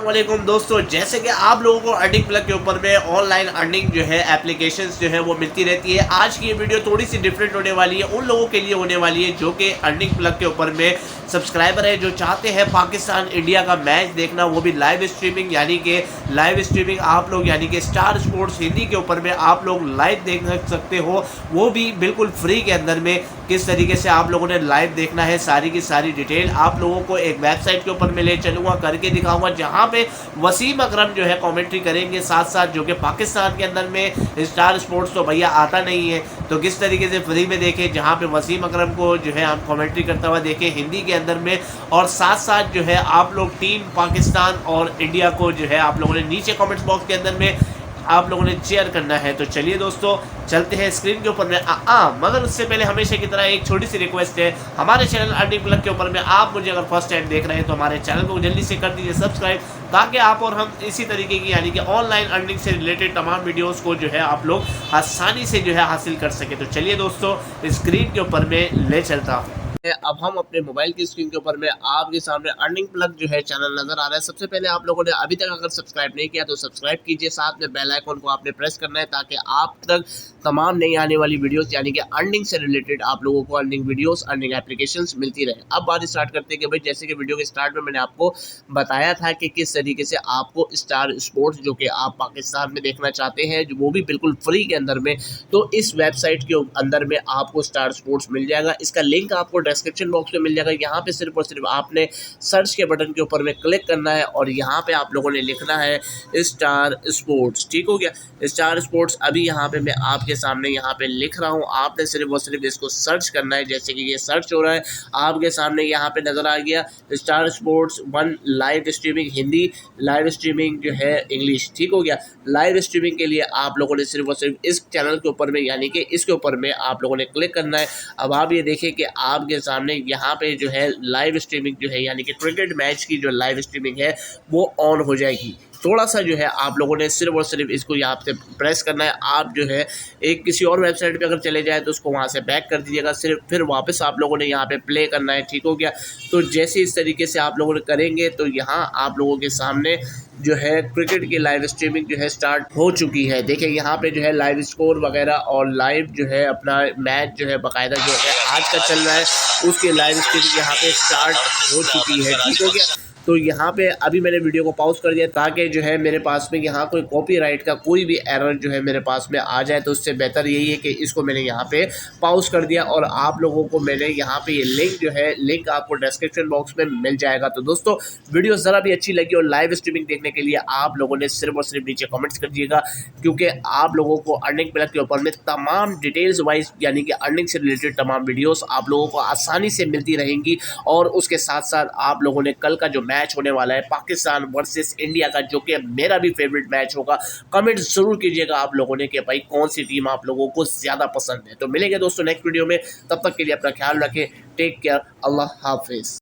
अस्सलाम वालेकुम दोस्तों, जैसे कि आप लोगों को अर्निंग प्लग के ऊपर में ऑनलाइन अर्निंग जो है एप्लीकेशंस जो है वो मिलती रहती है। आज की ये वीडियो थोड़ी सी डिफरेंट होने वाली है, उन लोगों के लिए होने वाली है जो कि अर्निंग प्लग के ऊपर में सब्सक्राइबर है, जो चाहते हैं पाकिस्तान इंडिया का मैच देखना, वो भी लाइव स्ट्रीमिंग। यानी कि लाइव स्ट्रीमिंग आप लोग यानी कि स्टार स्पोर्ट्स हिंदी के ऊपर में आप लोग लाइव देख सकते हो, वो भी बिल्कुल फ्री के अंदर में। किस तरीके से आप लोगों ने लाइव देखना है, सारी की सारी डिटेल आप लोगों को एक वेबसाइट के ऊपर में ले चलूँगा, करके दिखाऊंगा, जहाँ पे वसीम अकरम जो है कमेंट्री करेंगे साथ साथ, जो कि पाकिस्तान के अंदर में स्टार स्पोर्ट्स तो भैया आता नहीं है, तो किस तरीके से फ्री में देखें, जहाँ पे वसीम अकरम को जो है हम कमेंट्री करता हुआ देखें हिंदी के अंदर में। और साथ साथ जो है आप लोग टीम पाकिस्तान और इंडिया को जो है आप लोगों ने नीचे कमेंट्स बॉक्स के अंदर में आप लोगों ने शेयर करना है। तो चलिए दोस्तों चलते हैं स्क्रीन के ऊपर में। मगर उससे पहले हमेशा की तरह एक छोटी सी रिक्वेस्ट है, हमारे चैनल अर्निंग प्लग के ऊपर में आप मुझे अगर फर्स्ट टाइम देख रहे हैं तो हमारे चैनल को जल्दी से कर दीजिए सब्सक्राइब, ताकि आप और हम इसी तरीके की यानी कि ऑनलाइन अर्निंग से रिलेटेड तमाम वीडियोस को जो है आप लोग आसानी से जो है हासिल कर सके। तो चलिए दोस्तों स्क्रीन के ऊपर में ले चलता हूँ। अब हम अपने मोबाइल की स्क्रीन के ऊपर में आपके सामने अर्निंग प्लग जो है चैनल नजर आ रहा है। सबसे पहले आप लोगों ने अभी तक अगर सब्सक्राइब नहीं किया तो सब्सक्राइब कीजिए, साथ में बेल आइकन को आपने प्रेस करना है, ताकि आप तक तमाम नई आने वाली वीडियोस यानी कि अर्निंग से रिलेटेड आप लोगों को अर्निंग वीडियोस, अर्निंग एप्लीकेशंस मिलती रहे। अब बात स्टार्ट करते हैं कि भाई, जैसे कि वीडियो के स्टार्ट में मैंने आपको बताया था कि किस तरीके से आपको स्टार स्पोर्ट्स जो कि आप पाकिस्तान में देखना चाहते हैं, जो वो भी बिल्कुल फ्री के अंदर में, तो इस वेबसाइट के अंदर में आपको स्टार स्पोर्ट्स मिल जाएगा। इसका लिंक आपको डिस्क्रिप्शन बॉक्स में मिल जाएगा। यहाँ पे सिर्फ और सिर्फ आपने सर्च के बटन के ऊपर में क्लिक करना है और यहाँ पे आप लोगों ने लिखना है स्टार स्पोर्ट्स। ठीक हो गया, स्टार स्पोर्ट्स अभी यहाँ पे मैं आपके सामने यहाँ पे लिख रहा हूँ। आपने सिर्फ और सिर्फ इसको सर्च करना है, जैसे कि ये सर्च हो रहा है आपके सामने, यहाँ पे नजर आ गया star sports 1 live streaming Hindi, live streaming जो है इंग्लिश। ठीक हो गया, लाइव स्ट्रीमिंग के लिए आप लोगों ने सिर्फ और सिर्फ इस चैनल के ऊपर में यानी कि इसके ऊपर में आप लोगों ने क्लिक करना है। अब आप ये देखें कि आपके सामने यहाँ पे जो है लाइव स्ट्रीमिंग जो है यानी कि क्रिकेट मैच की जो लाइव स्ट्रीमिंग है वो ऑन हो जाएगी। थोड़ा सा जो है आप लोगों ने सिर्फ और सिर्फ इसको यहाँ पे प्रेस करना है। आप जो है एक किसी और वेबसाइट पे अगर चले जाए तो उसको वहाँ से बैक कर दीजिएगा, सिर्फ फिर वापस आप लोगों ने यहाँ पे प्ले करना है। ठीक हो गया, तो जैसे इस तरीके से आप लोगों ने करेंगे तो यहाँ आप लोगों के सामने जो है क्रिकेट की लाइव स्ट्रीमिंग जो है स्टार्ट हो चुकी है। देखिए यहाँ पे जो है लाइव स्कोर वगैरह और लाइव जो है अपना मैच जो है बाकायदा जो है आज का चल रहा है, उसकी लाइव स्ट्रीमिंग यहाँ पे स्टार्ट हो चुकी है। ठीक हो गया, तो यहाँ पे अभी मैंने वीडियो को पॉज कर दिया ताकि जो है मेरे पास में यहाँ कोई कॉपीराइट का कोई भी एरर जो है मेरे पास में आ जाए, तो उससे बेहतर यही है कि इसको मैंने यहाँ पे पॉज कर दिया और आप लोगों को मैंने यहाँ पे ये लिंक जो है लिंक आपको डिस्क्रिप्शन बॉक्स में मिल जाएगा। तो दोस्तों वीडियो ज़रा भी अच्छी लगी और लाइव स्ट्रीमिंग देखने के लिए आप लोगों ने सिर्फ और सिर्फ नीचे कमेंट्स कर दीजिएगा, क्योंकि आप लोगों को अर्निंग प्लग के ऊपर में तमाम डिटेल्स वाइज यानी कि अर्निंग से रिलेटेड तमाम वीडियोज़ आप लोगों को आसानी से मिलती रहेंगी। और उसके साथ साथ आप लोगों ने कल का जो मैच होने वाला है पाकिस्तान वर्सेस इंडिया का, जो कि मेरा भी फेवरेट मैच होगा, कमेंट जरूर कीजिएगा आप लोगों ने कि भाई कौन सी टीम आप लोगों को ज्यादा पसंद है। तो मिलेंगे दोस्तों नेक्स्ट वीडियो में, तब तक के लिए अपना ख्याल रखें, टेक केयर, अल्लाह हाफिज।